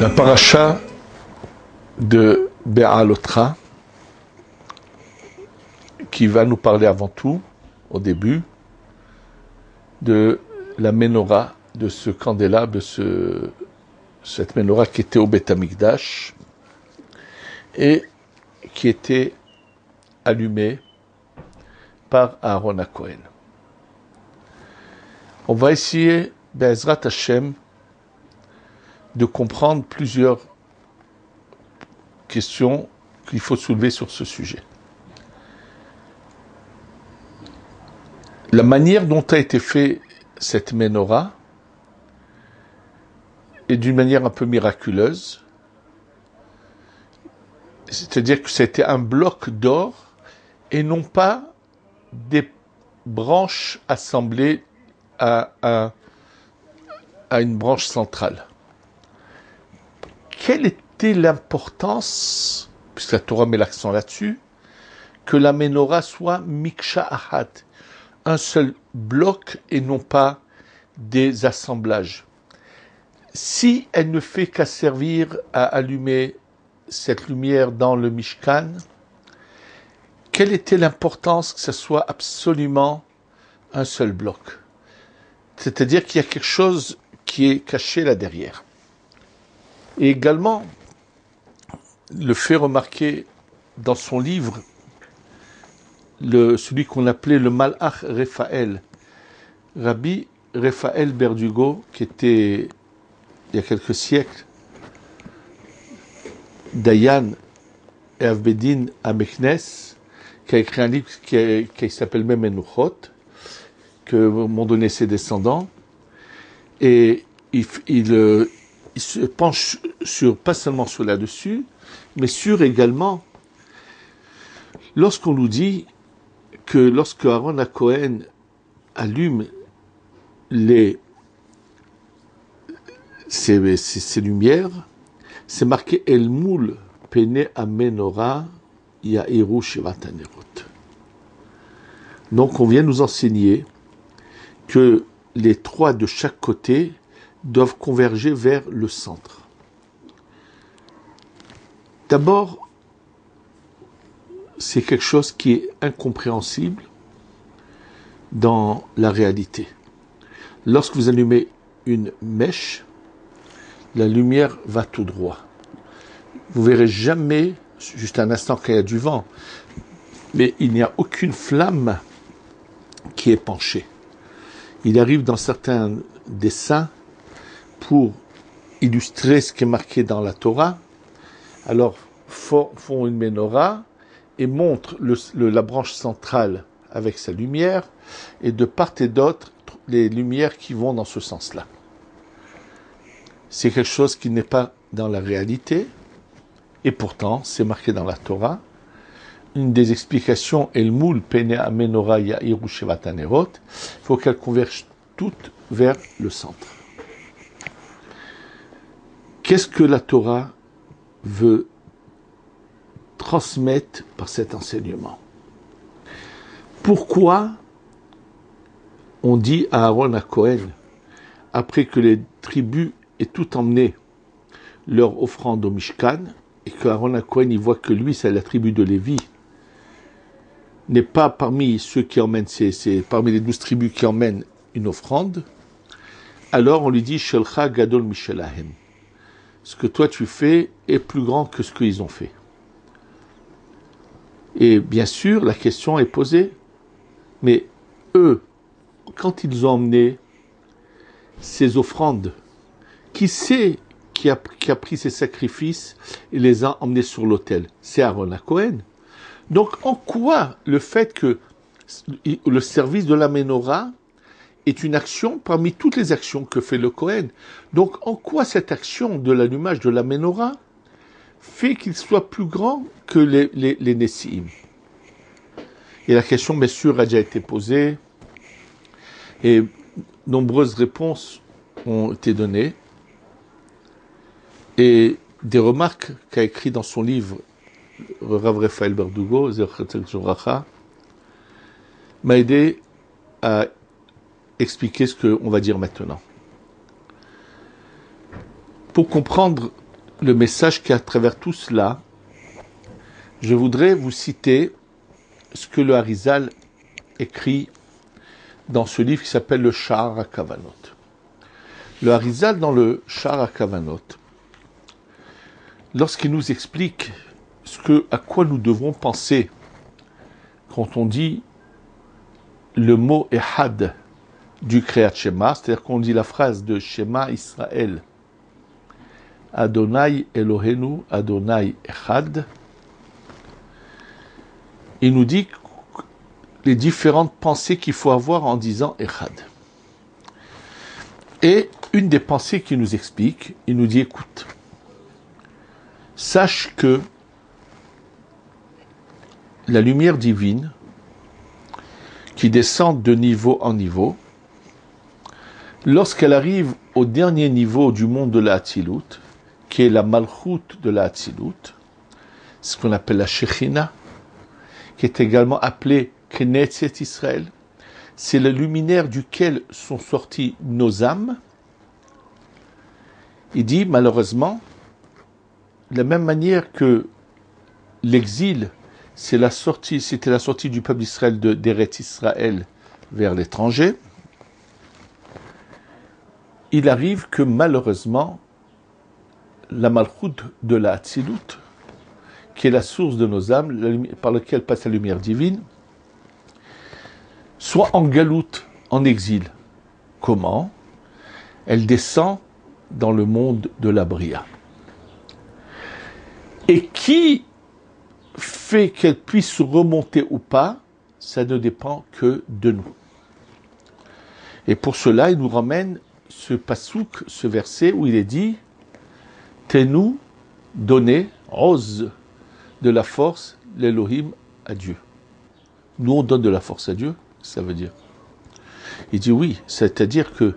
La paracha de Be'alotra, qui va nous parler avant tout, au début, de la menorah, de ce candélabre, de cette menorah qui était au Beth Amikdash et qui était allumée par Aaron HaKohen. On va essayer, Be'ezrat Hashem, de comprendre plusieurs questions qu'il faut soulever sur ce sujet. La manière dont a été fait cette menorah est d'une manière un peu miraculeuse. C'est-à-dire que c'était un bloc d'or et non pas des branches assemblées à une branche centrale. Quelle était l'importance, puisque la Torah met l'accent là-dessus, que la menorah soit miksha ahad, un seul bloc et non pas des assemblages. Si elle ne fait qu'à servir à allumer cette lumière dans le Mishkan, quelle était l'importance que ce soit absolument un seul bloc? C'est-à-dire qu'il y a quelque chose qui est caché là derrière. Et également, le fait remarquer dans son livre, celui qu'on appelait le Malach Raphaël, Rabbi Raphaël Berdugo, qui était, il y a quelques siècles, Dayan et Avbedin à Meknes, qui a écrit un livre qui s'appelle Memenuchot, que m'ont donné ses descendants, et il se penche pas seulement sur là-dessus, mais sur également, lorsqu'on nous dit que lorsque Aaron HaKohen allume ces lumières, c'est marqué El Moul Pene Amenora Ya'iru Shevat Hanerot. Donc on vient nous enseigner que les trois de chaque côté doivent converger vers le centre. D'abord, c'est quelque chose qui est incompréhensible dans la réalité. Lorsque vous allumez une mèche, la lumière va tout droit. Vous verrez jamais, juste un instant quand il y a du vent, mais il n'y a aucune flamme qui est penchée. Il arrive dans certains dessins pour illustrer ce qui est marqué dans la Torah. Alors, font une menorah et montrent la branche centrale avec sa lumière, et de part et d'autre, les lumières qui vont dans ce sens-là. C'est quelque chose qui n'est pas dans la réalité, et pourtant, c'est marqué dans la Torah. Une des explications est le moul pene amenora ya'iru shevat hanerot. Il faut qu'elles convergent toutes vers le centre. Qu'est-ce que la Torah veut transmettre par cet enseignement? Pourquoi on dit à Aaron HaKohen, après que les tribus aient tout emmené leur offrande au Mishkan, et que Aaron HaKohen il voit que lui, c'est la tribu de Lévi, n'est pas parmi ceux qui emmènent, c'est parmi les 12 tribus qui emmènent une offrande, alors on lui dit Shelcha Gadol Mishelahem. Ce que toi tu fais est plus grand que ce qu'ils ont fait. Et bien sûr, la question est posée, mais eux, quand ils ont emmené ces offrandes, qui c'est qui a pris ces sacrifices et les a emmenés sur l'autel? C'est Aaron HaKohen. Donc, en quoi le fait que le service de la menorah est une action parmi toutes les actions que fait le Kohen? Donc, en quoi cette action de l'allumage de la menorah fait qu'il soit plus grand que les Nessim? Et la question, bien sûr, a déjà été posée, et nombreuses réponses ont été données, et des remarques qu'a écrit dans son livre Rav Raphaël Berdugo, m'a aidé à expliquer ce qu'on va dire maintenant. Pour comprendre le message qu'à travers tout cela, je voudrais vous citer ce que le Harizal écrit dans ce livre qui s'appelle le Sha'ar HaKavanot. Le Harizal, dans le Sha'ar HaKavanot, lorsqu'il nous explique à quoi nous devons penser quand on dit le mot Ehad du Kriyat Shema, c'est-à-dire qu'on dit la phrase de Shema Israël, Adonai Elohenu, Adonai Echad, il nous dit les différentes pensées qu'il faut avoir en disant Echad. Et une des pensées qu'il nous explique, il nous dit, écoute, sache que la lumière divine qui descend de niveau en niveau, lorsqu'elle arrive au dernier niveau du monde de la Hatzilut, qui est la Malchut de la Hatzilut, ce qu'on appelle la Shechina, qui est également appelée Knesset Israël, c'est le luminaire duquel sont sorties nos âmes. Il dit malheureusement, de la même manière que l'exil, c'était la sortie du peuple d'Israël d'Eretz Israël vers l'étranger, il arrive que malheureusement, la Malchut de la Hatzilut, qui est la source de nos âmes, par laquelle passe la lumière divine, soit en galoute, en exil. Comment? Elle descend dans le monde de la Bria. Et qui fait qu'elle puisse remonter ou pas, ça ne dépend que de nous. Et pour cela, il nous ramène ce pasouk, ce verset où il est dit « Tenu, donnez, ose, de la force, l'Elohim à Dieu. » Nous, on donne de la force à Dieu, ça veut dire. Il dit oui, c'est-à-dire que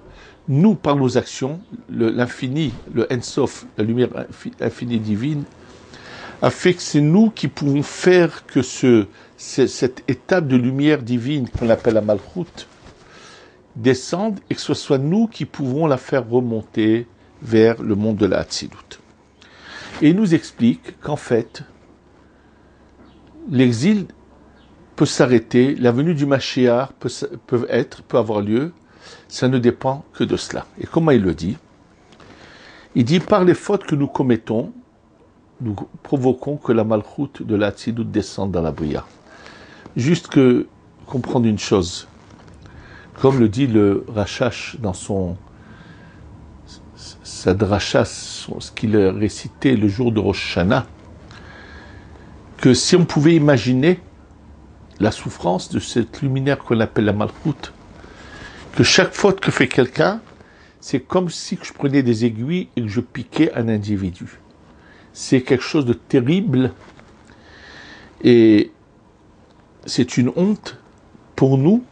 nous, par nos actions, l'infini, le Ensof, la lumière infinie divine, a fait que c'est nous qui pouvons faire que cette étape de lumière divine qu'on appelle la Malchut descende et que ce soit nous qui pouvons la faire remonter vers le monde de la Hatzilut. Et il nous explique qu'en fait, l'exil peut s'arrêter, la venue du Mashiach peut avoir lieu, ça ne dépend que de cela. Et comment il le dit? Il dit, par les fautes que nous commettons, nous provoquons que la Malchut de la Hatzilut descende dans la Bria. Juste comprendre une chose, comme le dit le Rashash dans sa dracha, ce qu'il a récité le jour de Rosh Hashanah, que si on pouvait imaginer la souffrance de cette luminaire qu'on appelle la Malchut, que chaque faute que fait quelqu'un, c'est comme si je prenais des aiguilles et que je piquais un individu. C'est quelque chose de terrible et c'est une honte pour nous,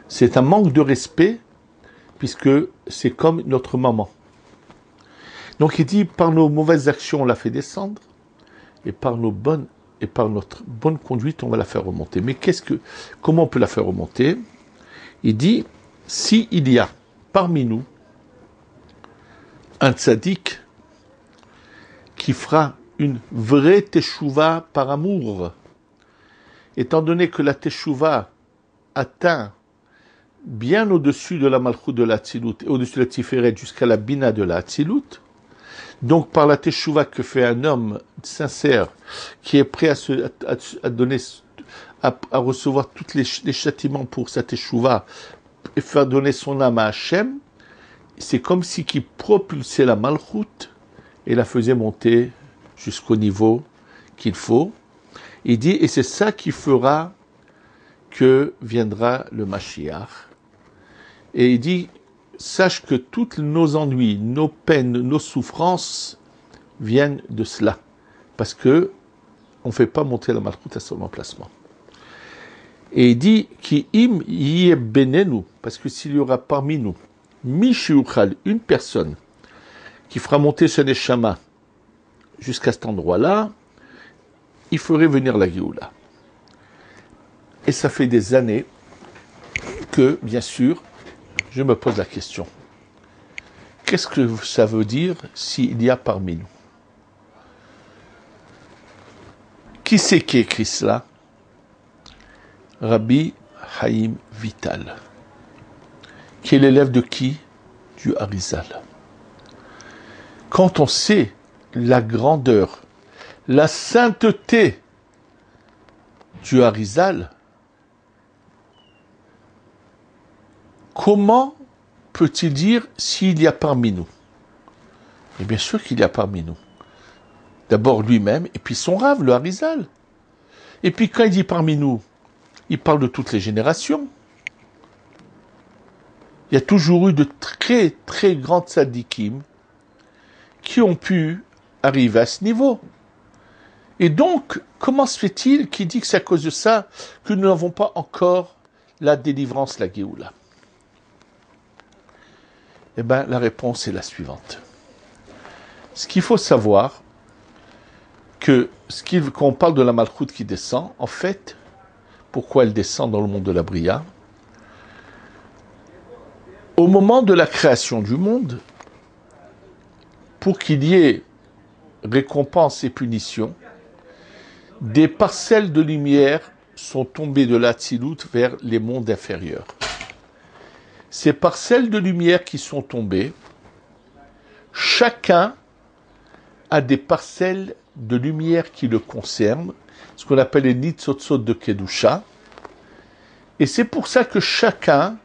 c'est un manque de respect puisque c'est comme notre maman. Donc il dit, par nos mauvaises actions, on la fait descendre et par notre bonne conduite, on va la faire remonter. Mais comment on peut la faire remonter? Il dit, si il y a parmi nous un tzaddik qui fera une vraie teshuva par amour, étant donné que la teshuva atteint bien au-dessus de la malchut de la Hatzilut et au-dessus de la Tiferet jusqu'à la bina de la Hatzilut, donc par la teshuva que fait un homme sincère qui est prêt à recevoir tous les châtiments pour sa teshuva et faire donner son âme à Hachem, c'est comme si qui propulsait la malchut et la faisait monter jusqu'au niveau qu'il faut. Il dit, et c'est ça qui fera que viendra le Mashiach. Et il dit, sache que tous nos ennuis, nos peines, nos souffrances viennent de cela. Parce que on ne fait pas monter la malchut à son emplacement. Et il dit, ki im yeh benenu, parce que s'il y aura parmi nous, Mishiuchal, une personne qui fera monter ce neshama jusqu'à cet endroit-là, il ferait venir la Géoula. Et ça fait des années que, bien sûr, je me pose la question. Qu'est-ce que ça veut dire s'il y a parmi nous? Qui c'est qui écrit cela? Rabbi Haïm Vital, qui est l'élève de qui? Du Harizal. Quand on sait la grandeur, la sainteté du Harizal, comment peut-il dire s'il y a parmi nous? Et bien sûr qu'il y a parmi nous. D'abord lui-même, et puis son Rav, le Harizal. Et puis quand il dit parmi nous, il parle de toutes les générations. Il y a toujours eu de très très grands tzadikim qui ont pu arriver à ce niveau. Et donc, comment se fait-il qu'il dit que c'est à cause de ça que nous n'avons pas encore la délivrance, la Géoula? Eh bien, la réponse est la suivante. Ce qu'il faut savoir, que quand on parle de la Malchoute qui descend, en fait, pourquoi elle descend dans le monde de la Bria? Au moment de la création du monde, pour qu'il y ait récompense et punition, des parcelles de lumière sont tombées de l'Atsilut vers les mondes inférieurs. Ces parcelles de lumière qui sont tombées, chacun a des parcelles de lumière qui le concernent, ce qu'on appelle les Nitzotzot de Kedusha, et c'est pour ça que chacun,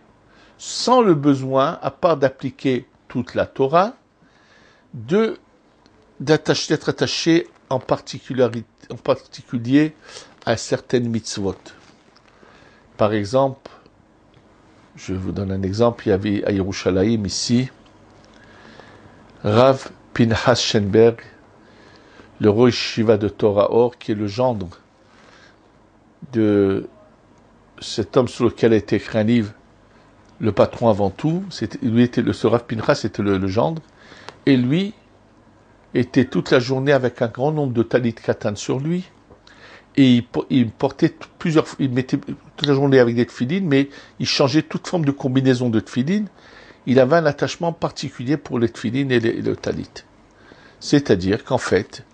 sans le besoin, à part d'appliquer toute la Torah, d'être attaché en particulier à certaines mitzvot. Par exemple, je vous donne un exemple, il y avait à Yerushalayim ici, Rav Pinchas Schenberg, le Rosh Shiva de Torah Or, qui est le gendre de cet homme sur lequel a été écrit un livre, le patron avant tout, ce Rav Pinchas était le gendre, et lui était toute la journée avec un grand nombre de talit katan sur lui, et il portait il mettait toute la journée avec des tefilines, mais il changeait toute forme de combinaison de tefilines. Il avait un attachement particulier pour les tefilines et le talit. C'est-à-dire qu'en fait,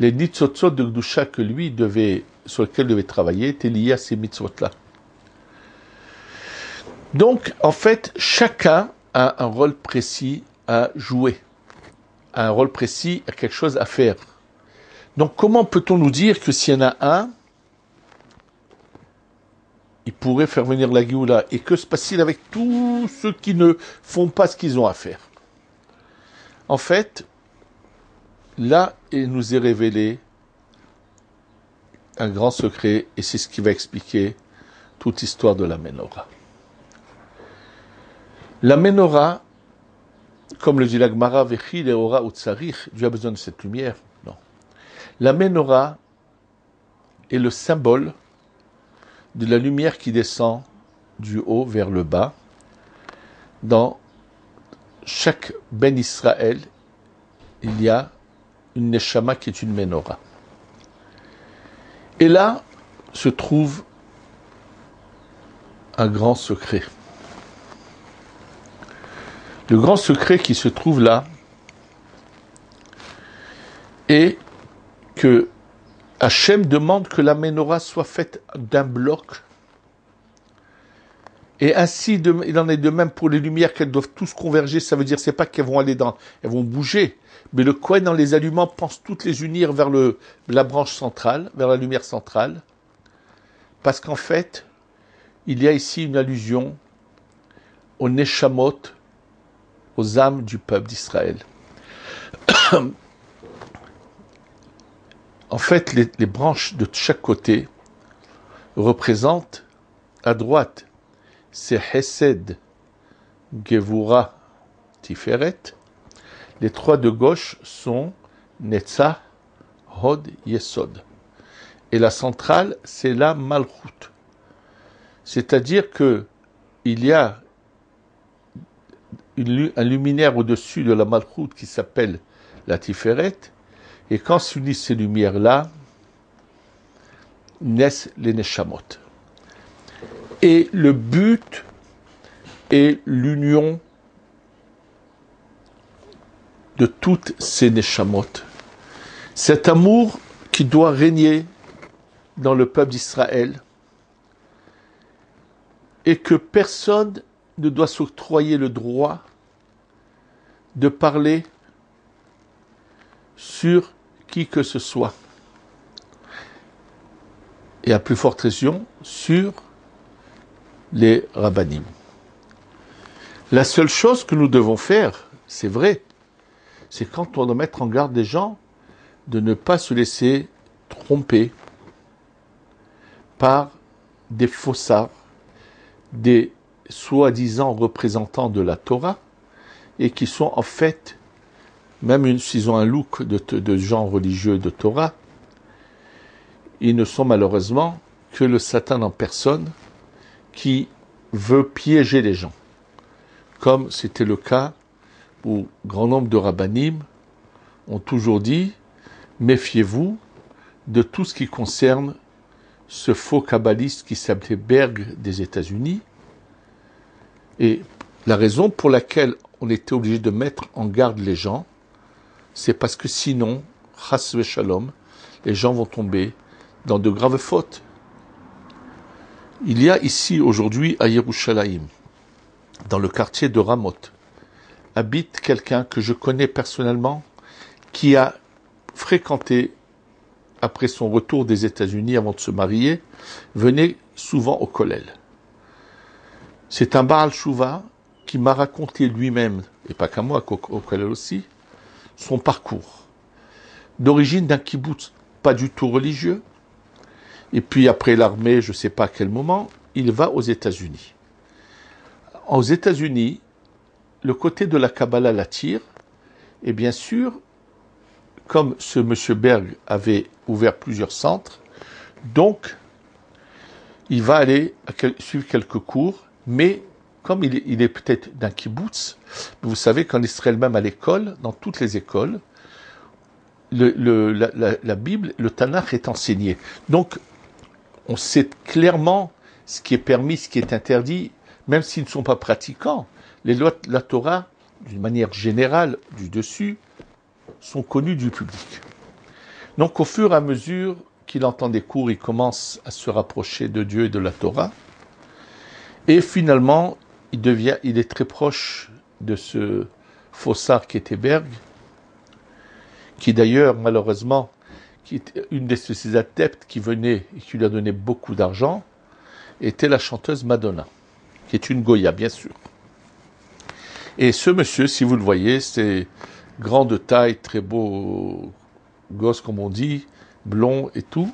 les nitzotzot de Gdusha sur lesquels il devait travailler étaient liés à ces mitzvot-là. Donc, en fait, chacun a un rôle précis à jouer, a un rôle précis, a quelque chose à faire. Donc, comment peut-on nous dire que s'il y en a un, il pourrait faire venir la Géoula? Et que se passe-t-il avec tous ceux qui ne font pas ce qu'ils ont à faire? En fait, là, il nous est révélé un grand secret, et c'est ce qui va expliquer toute l'histoire de la Ménorah. La Ménorah, comme le dit la Gemara, Vechi leora utsarich, Dieu a besoin de cette lumière. Non. La Ménorah est le symbole de la lumière qui descend du haut vers le bas. Dans chaque Ben Israël, il y a une Neshama qui est une Ménorah. Et là se trouve un grand secret. Le grand secret qui se trouve là est que Hachem demande que la Ménorah soit faite d'un bloc. Et ainsi, il en est de même pour les lumières, qu'elles doivent tous converger. Ça veut dire, c'est pas qu'elles vont aller elles vont bouger. Mais le Kohen, en les allumant, pense toutes les unir vers la branche centrale, vers la lumière centrale. Parce qu'en fait, il y a ici une allusion aux Neshamot, aux âmes du peuple d'Israël. En fait, les branches de chaque côté représentent, à droite, c'est Hesed, Gevura, Tiferet. Les trois de gauche sont Netzah, Hod, Yesod. Et la centrale, c'est la Malchut. C'est-à-dire que il y a un luminaire au-dessus de la Malchut qui s'appelle la Tiferet. Et quand s'unissent ces lumières-là, naissent les Neshamot. Et le but est l'union de toutes ces Neshamot. Cet amour qui doit régner dans le peuple d'Israël et que personne ne doit s'octroyer le droit de parler sur qui que ce soit. Et à plus forte raison, sur les rabbanim. La seule chose que nous devons faire, c'est vrai, c'est quand on doit mettre en garde les gens de ne pas se laisser tromper par des faussards, des soi-disant représentants de la Torah, et qui sont en fait, même s'ils ont un look de gens religieux de Torah, ils ne sont malheureusement que le Satan en personne qui veut piéger les gens. Comme c'était le cas où grand nombre de rabbanim ont toujours dit « Méfiez-vous de tout ce qui concerne ce faux kabbaliste qui s'appelait Berg des États-Unis. » Et la raison pour laquelle on était obligé de mettre en garde les gens, c'est parce que sinon, chas v'shalom, les gens vont tomber dans de graves fautes. Il y a ici aujourd'hui à Yerushalayim, dans le quartier de Ramoth, habite quelqu'un que je connais personnellement, qui a fréquenté, après son retour des États-Unis avant de se marier, venait souvent au Kollel. C'est un Baal Shuvah qui m'a raconté lui-même, et pas qu'à moi, au Kollel aussi, son parcours. D'origine d'un kibboutz pas du tout religieux, et puis après l'armée, je ne sais pas à quel moment, il va aux États-Unis. Aux États-Unis, le côté de la Kabbalah l'attire, et bien sûr, comme ce monsieur Berg avait ouvert plusieurs centres, donc il va aller suivre quelques cours, mais comme il est peut-être d'un kibbutz, vous savez qu'en Israël même à l'école, dans toutes les écoles, la Bible, le Tanakh est enseigné. Donc, on sait clairement ce qui est permis, ce qui est interdit, même s'ils ne sont pas pratiquants. Les lois de la Torah, d'une manière générale, du dessus, sont connues du public. Donc, au fur et à mesure qu'il entend des cours, il commence à se rapprocher de Dieu et de la Torah. Et finalement, il est très proche de ce faussard qui était Berg, qui d'ailleurs, malheureusement, qui était une de ses adeptes qui venait et qui lui a donné beaucoup d'argent, était la chanteuse Madonna, qui est une Goya, bien sûr. Et ce monsieur, si vous le voyez, c'est grand de taille, très beau gosse, comme on dit, blond et tout.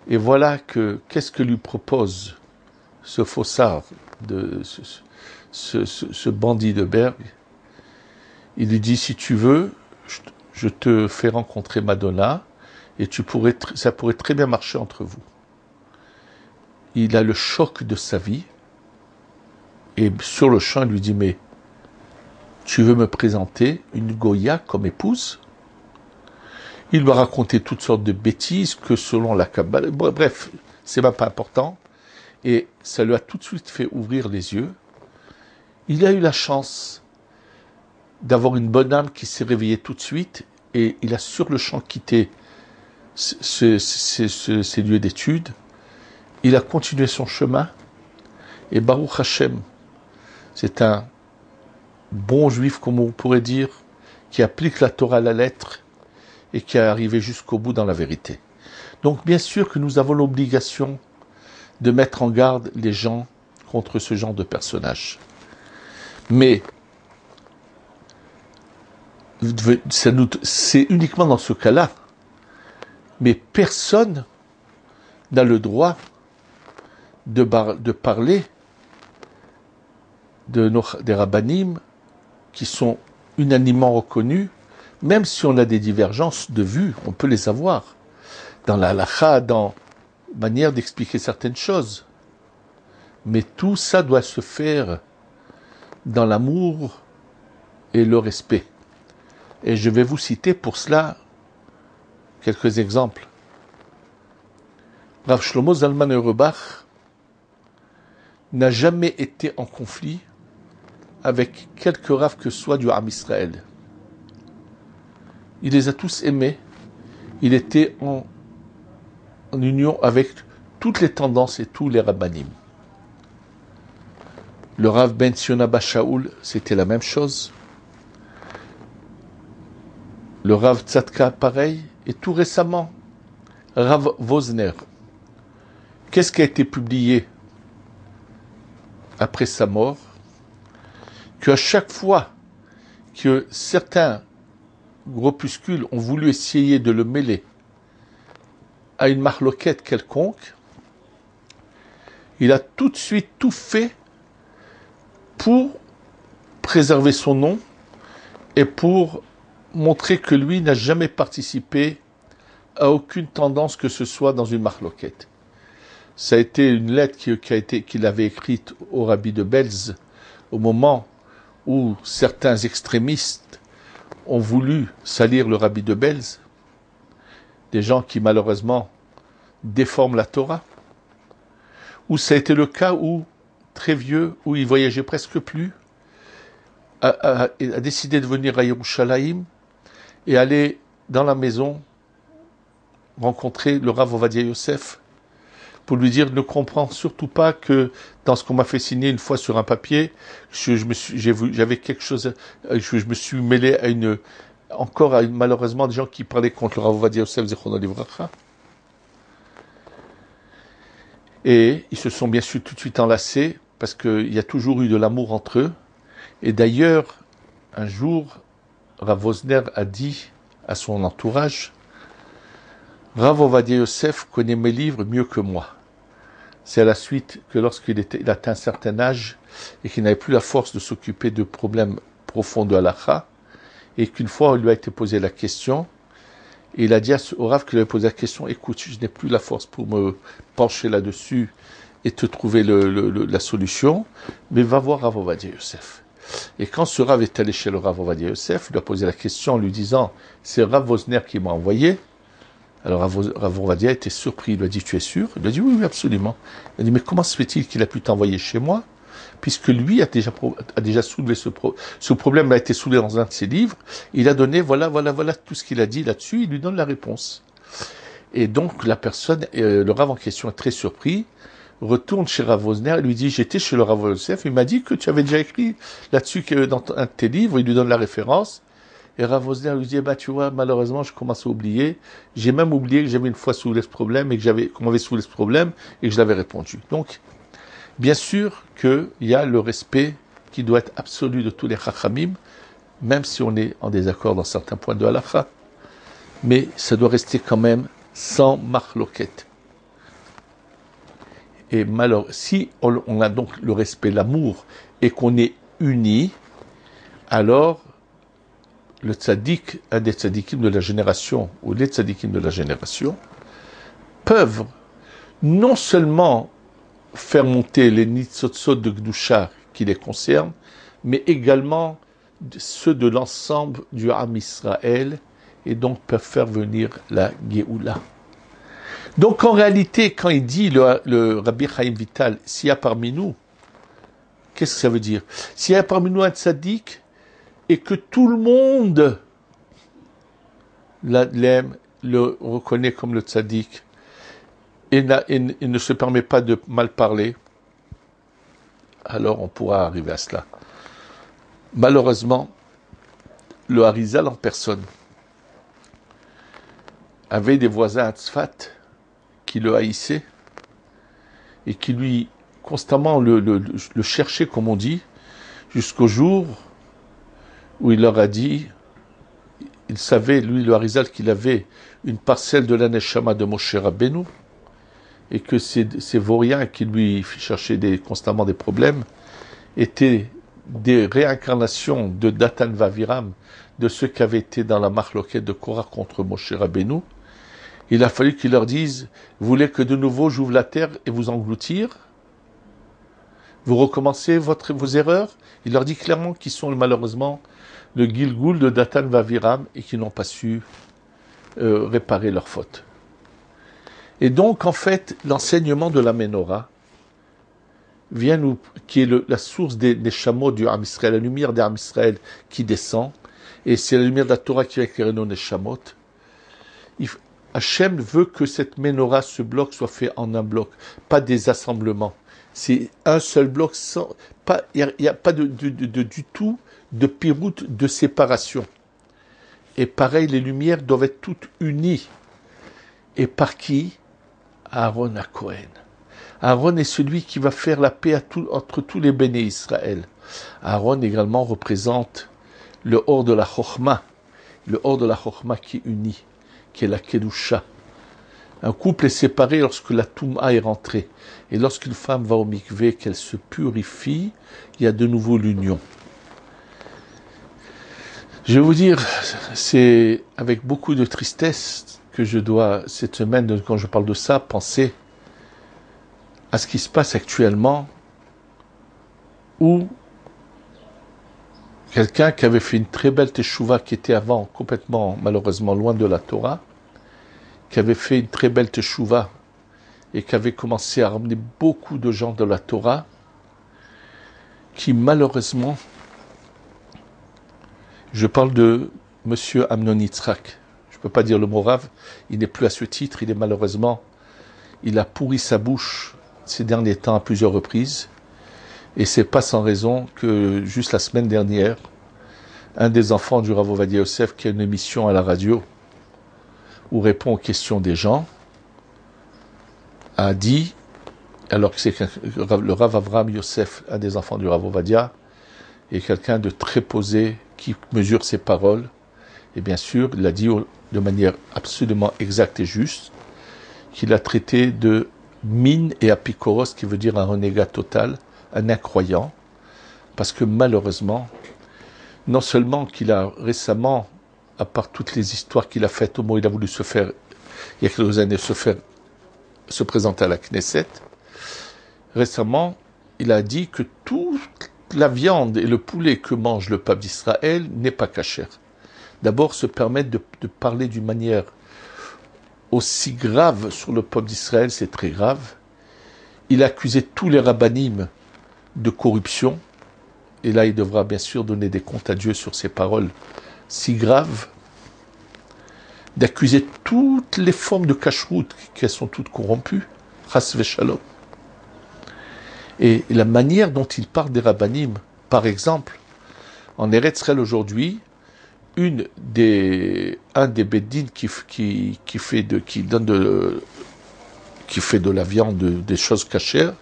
Et voilà qu'est-ce que lui propose ce faussard, ce bandit de Berg. Il lui dit, si tu veux, je te fais rencontrer Madonna, et ça pourrait très bien marcher entre vous. Il a le choc de sa vie, et sur le champ, il lui dit, mais tu veux me présenter une Goya comme épouse? Il lui a raconté toutes sortes de bêtises, que selon la Kabbalah, bref, c'est pas important, et ça lui a tout de suite fait ouvrir les yeux. Il a eu la chance d'avoir une bonne âme qui s'est réveillée tout de suite, et il a sur le champ quitté ces lieux d'études. Il a continué son chemin, et Baruch Hashem, c'est un bon juif, comme on pourrait dire, qui applique la Torah à la lettre et qui est arrivé jusqu'au bout dans la vérité. Donc bien sûr que nous avons l'obligation de mettre en garde les gens contre ce genre de personnages. Mais c'est uniquement dans ce cas-là. Mais personne n'a le droit de parler des rabbanim qui sont unanimement reconnus, même si on a des divergences de vues, on peut les avoir dans la halakha, dans la manière d'expliquer certaines choses. Mais tout ça doit se faire dans l'amour et le respect. Et je vais vous citer pour cela quelques exemples. Rav Shlomo Zalman Auerbach n'a jamais été en conflit avec quelque Rav que soit du Ham Israël. Il les a tous aimés. Il était en en union avec toutes les tendances et tous les rabbanim. Le Rav Ben Sion Abba Shaul, c'était la même chose. Le Rav Tzadka, pareil. Et tout récemment, Rav Wosner. Qu'est-ce qui a été publié après sa mort? Qu'à chaque fois que certains groupuscules ont voulu essayer de le mêler à une marloquette quelconque, il a tout de suite tout fait pour préserver son nom et pour montrer que lui n'a jamais participé à aucune tendance que ce soit dans une marloquette. Ça a été une lettre qu'il avait écrite au rabbi de Belz au moment où certains extrémistes ont voulu salir le rabbi de Belz, des gens qui malheureusement déforment la Torah, où ça a été le cas où, très vieux, où il voyageait presque plus, a décidé de venir à Yerushalayim et aller dans la maison rencontrer le Rav Ovadia Yosef pour lui dire: ne comprends surtout pas que dans ce qu'on m'a fait signer une fois sur un papier, j'avais quelque chose, je me suis mêlé à malheureusement des gens qui parlaient contre le Rav Ovadia Yosef Zichrono Livracha. Et ils se sont bien sûr tout de suite enlacés parce qu'il y a toujours eu de l'amour entre eux. Et d'ailleurs, un jour, Rav Wosner a dit à son entourage: Rav Ovadia Yosef connaît mes livres mieux que moi. C'est à la suite que lorsqu'il atteint un certain âge et qu'il n'avait plus la force de s'occuper de problèmes profonds de halakha, et qu'une fois on lui a été posé la question, et il a dit au Rav qui lui avait posé la question: écoute, je n'ai plus la force pour me pencher là-dessus et te trouver la solution, mais va voir Rav Ovadia Yosef. Et quand ce Rav est allé chez le Rav Ovadia Yosef, il lui a posé la question en lui disant: c'est Rav Wosner qui m'a envoyé. Alors Rav Ovadia était surpris, il lui a dit: tu es sûr? Il lui a dit: oui, absolument. Il a dit: mais comment se fait-il qu'il a pu t'envoyer chez moi, puisque lui a déjà soulevé ce problème a été soulevé dans un de ses livres, il a donné voilà tout ce qu'il a dit là-dessus, il lui donne la réponse. Et donc la personne, le Rav en question est très surpris, retourne chez Rav Wosner et lui dit: j'étais chez le Rav Yosef, il m'a dit que tu avais déjà écrit là-dessus dans un de tes livres, il lui donne la référence. Et Rav Wosner lui dit: tu vois, malheureusement, je commence à oublier. J'ai même oublié que j'avais une fois soulevé ce problème et qu'on m'avait soulevé ce problème et que je l'avais répondu. Donc, bien sûr qu'il y a le respect qui doit être absolu de tous les chachamim, même si on est en désaccord dans certains points de halakha. Mais ça doit rester quand même sans marloquette. Et si on a donc le respect, l'amour, et qu'on est unis, alors le tzaddik, un des tzaddikim de la génération, ou les tzaddikim de la génération, peuvent non seulement faire monter les nitzotzot de Gdusha qui les concernent, mais également ceux de l'ensemble du Ham Israël, et donc peuvent faire venir la Géoula. Donc en réalité, quand il dit le Rabbi Chaim Vital, s'il y a parmi nous, qu'est-ce que ça veut dire? S'il y a parmi nous un tzaddik, et que tout le monde l'aime, le reconnaît comme le tzaddik, et ne se permet pas de mal parler, alors on pourra arriver à cela. Malheureusement, le Harizal en personne avait des voisins à Tzfat qui le haïssaient et qui lui constamment le cherchaient, comme on dit, jusqu'au jour où il leur a dit, il savait, lui, le Harizal, qu'il avait une parcelle de la Neshama de Moshe Rabbeinu, et que ces vauriens qui lui cherchaient constamment des problèmes étaient des réincarnations de Datan Vaviram, de ceux qui avaient été dans la marloquette de Korah contre Moshe Rabbeinu. Il a fallu qu'il leur dise: vous voulez que de nouveau j'ouvre la terre et vous engloutir? Vous recommencez vos erreurs? Il leur dit clairement qu'ils sont malheureusement le Gilgul de Datan Vaviram et qui n'ont pas su réparer leurs fautes. Et donc, en fait, l'enseignement de la Ménorah qui est la source des chameaux du Ham Israël, la lumière des Ham Israël qui descend, et c'est la lumière de la Torah qui va éclairer nos Neshamot. Hachem veut que cette menorah, ce bloc, soit fait en un bloc, pas des assemblements. C'est un seul bloc, il n'y a pas du tout de piroute, de séparation. Et pareil, les lumières doivent être toutes unies. Et par qui? Aaron à Cohen. Aaron est celui qui va faire la paix entre tous les béné Israël. Aaron également représente le hors de la Chochma, le hors de la Chochma qui unit, qui est la Kedusha. Un couple est séparé lorsque la Touma est rentrée. Et lorsqu'une femme va au mikvé, qu'elle se purifie, il y a de nouveau l'union. Je vais vous dire, c'est avec beaucoup de tristesse que je dois, cette semaine, quand je parle de ça, penser à ce qui se passe actuellement, où quelqu'un qui avait fait une très belle teshuva, qui était avant complètement, malheureusement, loin de la Torah, qui avait fait une très belle teshuva et qui avait commencé à ramener beaucoup de gens de la Torah, qui malheureusement, je parle de Monsieur Amnon Yitzhak, je ne peux pas dire le mot rave, il n'est plus à ce titre, il a pourri sa bouche ces derniers temps à plusieurs reprises, et c'est pas sans raison que juste la semaine dernière, un des enfants du Rav Ovadia Yosef, qui a une émission à la radio, où répond aux questions des gens, a dit, alors que c'est le Rav Avraham Yosef, un des enfants du Rav Ovadia, est quelqu'un de très posé, qui mesure ses paroles, et bien sûr, il l'a dit de manière absolument exacte et juste, qu'il a traité de mine et apikoros, qui veut dire un renégat total, un incroyant, parce que malheureusement, non seulement qu'il a récemment, à part toutes les histoires qu'il a faites, au moment où il a voulu se faire, il y a quelques années, se présenter à la Knesset, récemment, il a dit que toute la viande et le poulet que mange le peuple d'Israël n'est pas cachère. D'abord, se permettre de parler d'une manière aussi grave sur le peuple d'Israël, c'est très grave. Il a accusé tous les rabbanim de corruption, et là il devra bien sûr donner des comptes à Dieu sur ces paroles si graves, d'accuser toutes les formes de cacheroute qui sont toutes corrompues, chas v'shalom. Et la manière dont il parle des rabbanim, par exemple, en Eretz Israël aujourd'hui, un des beddin qui fait de la viande, des choses cachères,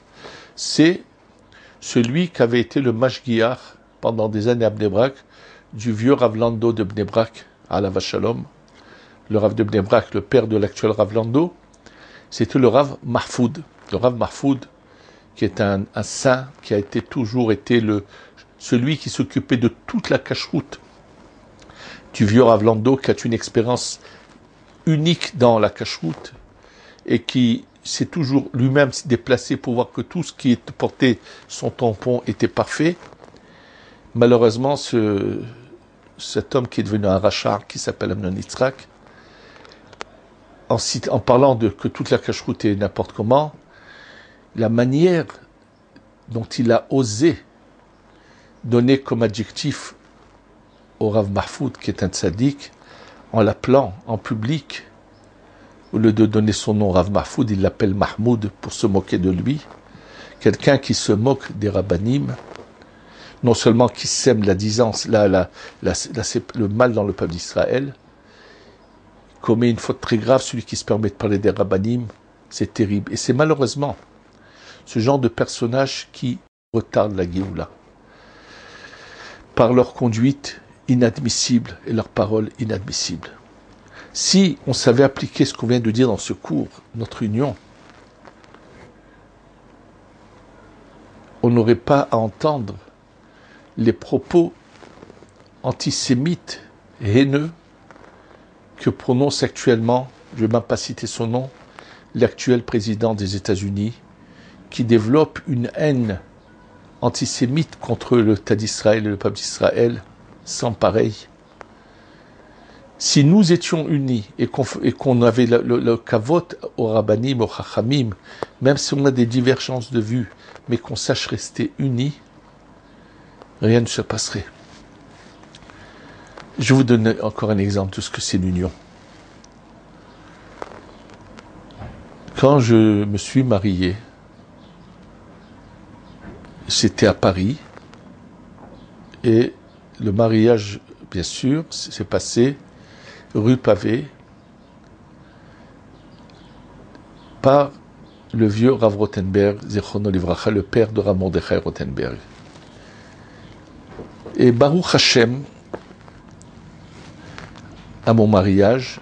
c'est celui qui avait été le mashgiach pendant des années à Bnei Brak, du vieux Rav Lando de Bnei Brak, Alav Shalom. Le Rav de Bnei Brak, le père de l'actuel Rav Lando, c'était le Rav Mahfoud. Le Rav Mahfoud, qui est un saint, qui a toujours été celui qui s'occupait de toute la cacheroute du vieux Rav Lando, qui a une expérience unique dans la cacheroute et qui s'est toujours lui-même déplacé pour voir que tout ce qui était porté son tampon était parfait. Malheureusement, cet homme qui est devenu un rachar, qui s'appelle Amnon Yitzhak, en parlant de que toute la cacheroute est n'importe comment, la manière dont il a osé donner comme adjectif au Rav Mahfoud, qui est un tzaddik, en l'appelant en public, au lieu de donner son nom Rav Mahfoud, il l'appelle Mahmoud pour se moquer de lui. Quelqu'un qui se moque des rabbanim, non seulement qui sème la disance, le mal dans le peuple d'Israël, commet une faute très grave, celui qui se permet de parler des rabbanim, c'est terrible. Et c'est malheureusement ce genre de personnages qui retardent la Géoula. Par leur conduite inadmissible et leurs paroles inadmissibles. Si on savait appliquer ce qu'on vient de dire dans ce cours, notre union, on n'aurait pas à entendre les propos antisémites et haineux que prononce actuellement, je ne vais même pas citer son nom, l'actuel président des États-Unis, qui développe une haine antisémite contre l'État d'Israël et le peuple d'Israël sans pareil. Si nous étions unis et qu'on avait le kavot au rabbanim, au chachamim, même si on a des divergences de vues, mais qu'on sache rester unis, rien ne se passerait. Je vais vous donner encore un exemple de ce que c'est l'union. Quand je me suis marié, c'était à Paris, et le mariage, bien sûr, s'est passé rue Pavée, par le vieux Rav Rothenberg, Zichrono Livracha, le père de Rav Mordechai Rothenberg. Et Baruch Hashem, à mon mariage,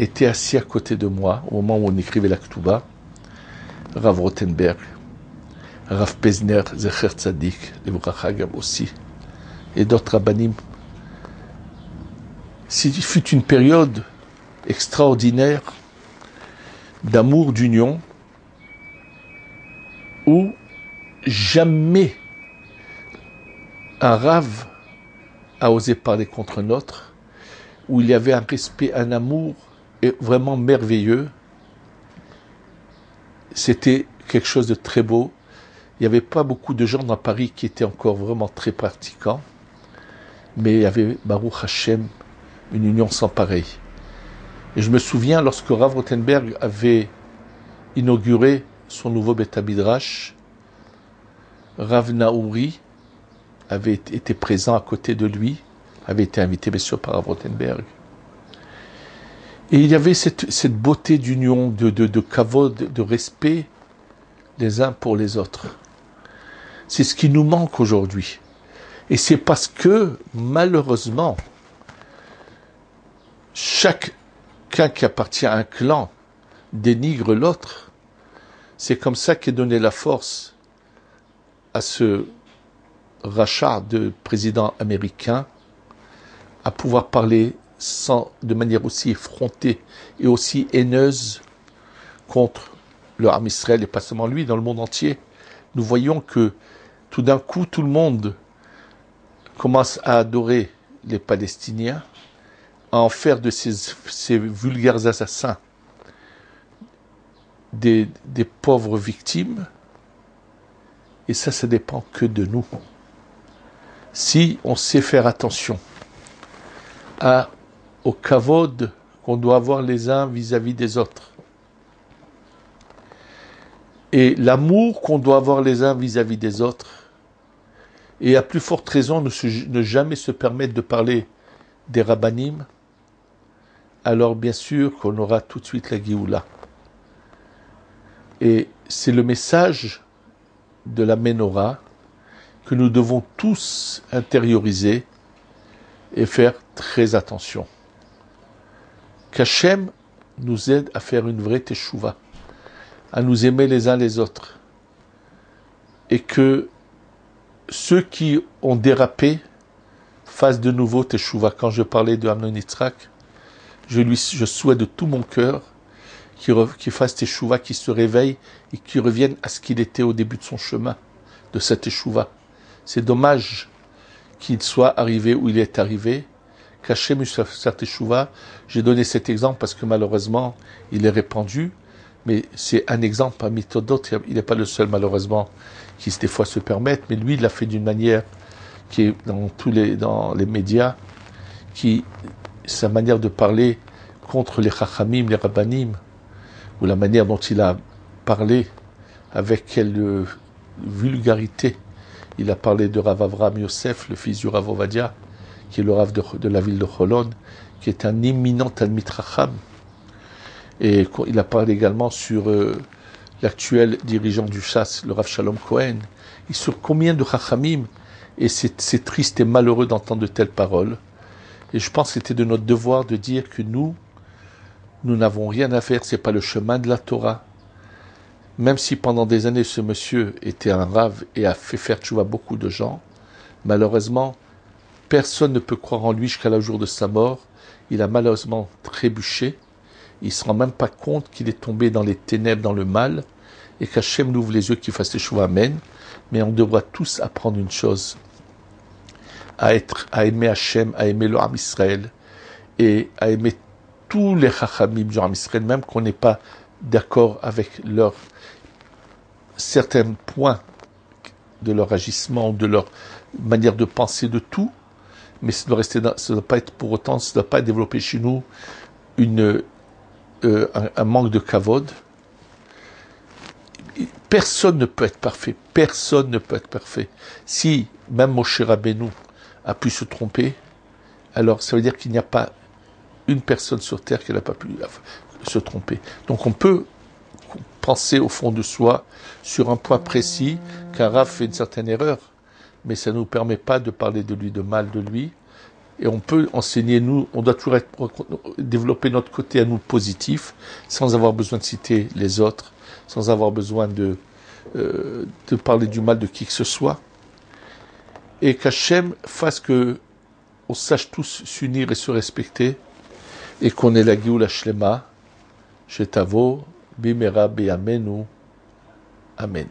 était assis à côté de moi, au moment où on écrivait la Ketouba, Rav Rothenberg, Rav Pesner, Zecher Tzadik, Livracha aussi, et d'autres rabbanim. Ce fut une période extraordinaire d'amour, d'union, où jamais un Rav a osé parler contre un autre, où il y avait un respect, un amour vraiment merveilleux. C'était quelque chose de très beau. Il n'y avait pas beaucoup de gens dans Paris qui étaient encore vraiment très pratiquants, mais il y avait, Baruch Hashem, une union sans pareil. Et je me souviens, lorsque Rav Rothenberg avait inauguré son nouveau Beth Midrash, Rav Naouri avait été présent à côté de lui, avait été invité bien sûr par Rav Rothenberg. Et il y avait cette beauté d'union, de kavod, de respect les uns pour les autres. C'est ce qui nous manque aujourd'hui. Et c'est parce que, malheureusement, chacun qui appartient à un clan dénigre l'autre. C'est comme ça qu'est donnée la force à ce rachat de président américain à pouvoir parler de manière aussi effrontée et aussi haineuse contre le Ham Israël, et pas seulement lui, dans le monde entier. Nous voyons que tout d'un coup, tout le monde commence à adorer les Palestiniens, à en faire de ces vulgaires assassins des pauvres victimes, et ça dépend que de nous. Si on sait faire attention au kavod qu'on doit avoir les uns vis-à-vis des autres, et l'amour qu'on doit avoir les uns vis-à-vis des autres, et à plus forte raison ne jamais se permettre de parler des rabbanim, alors bien sûr qu'on aura tout de suite la Géoula. Et c'est le message de la Ménorah que nous devons tous intérioriser et faire très attention. Qu'Hachem nous aide à faire une vraie teshuva, à nous aimer les uns les autres, et que ceux qui ont dérapé fassent de nouveau teshuva. Quand je parlais de Amnon Yitzhak, je souhaite de tout mon cœur qu'il fasse teshuva, qu'il se réveille et qu'il revienne à ce qu'il était au début de son chemin, de cette teshuva. C'est dommage qu'il soit arrivé où il est arrivé, qu'Hachem sa teshuva. J'ai donné cet exemple parce que malheureusement, il est répandu, mais c'est un exemple parmi d'autres. Il n'est pas le seul malheureusement qui des fois se permettent, mais lui, il l'a fait d'une manière qui est dans les médias, sa manière de parler contre les chachamim, les rabbanim, ou la manière dont il a parlé, avec quelle vulgarité il a parlé de Rav Avraham Yosef, le fils du Rav Ovadia, qui est le Rav de la ville de Cholon, qui est un éminent Talmid Chacham. Et il a parlé également sur l'actuel dirigeant du Shas, le Rav Shalom Cohen, et sur combien de chachamim. Et c'est triste et malheureux d'entendre de telles paroles. Et je pense que c'était de notre devoir de dire que nous n'avons rien à faire, c'est pas le chemin de la Torah. Même si pendant des années ce monsieur était un rave et a fait faire tchouva beaucoup de gens, malheureusement, personne ne peut croire en lui jusqu'à le jour de sa mort. Il a malheureusement trébuché. Il ne se rend même pas compte qu'il est tombé dans les ténèbres, dans le mal, et qu'Hachem nous ouvre les yeux, qu'il fasse tchouva, amen. Mais on devra tous apprendre une chose, à aimer Hachem, à aimer le Ham Israël, et à aimer tous les chachamim du Ham Israël, même qu'on n'est pas d'accord avec certains points de leur agissement, de leur manière de penser, de tout, mais ça doit pas être pour autant, ça ne doit pas développer chez nous une un manque de kavod. Personne ne peut être parfait. Personne ne peut être parfait. Si même Moshe Rabbeinu a pu se tromper, alors ça veut dire qu'il n'y a pas une personne sur terre qui n'a pas pu se tromper. Donc on peut penser au fond de soi sur un point précis qu'un Rav fait une certaine erreur, mais ça ne nous permet pas de parler de lui, de mal de lui. Et on peut enseigner, nous, on doit toujours développer notre côté à nous positif, sans avoir besoin de citer les autres, sans avoir besoin de parler du mal de qui que ce soit. Et qu'Hachem fasse que on sache tous s'unir et se respecter, et qu'on ait la Géoula Shlema, Shetavo, Bimera Be'amenu. Amen.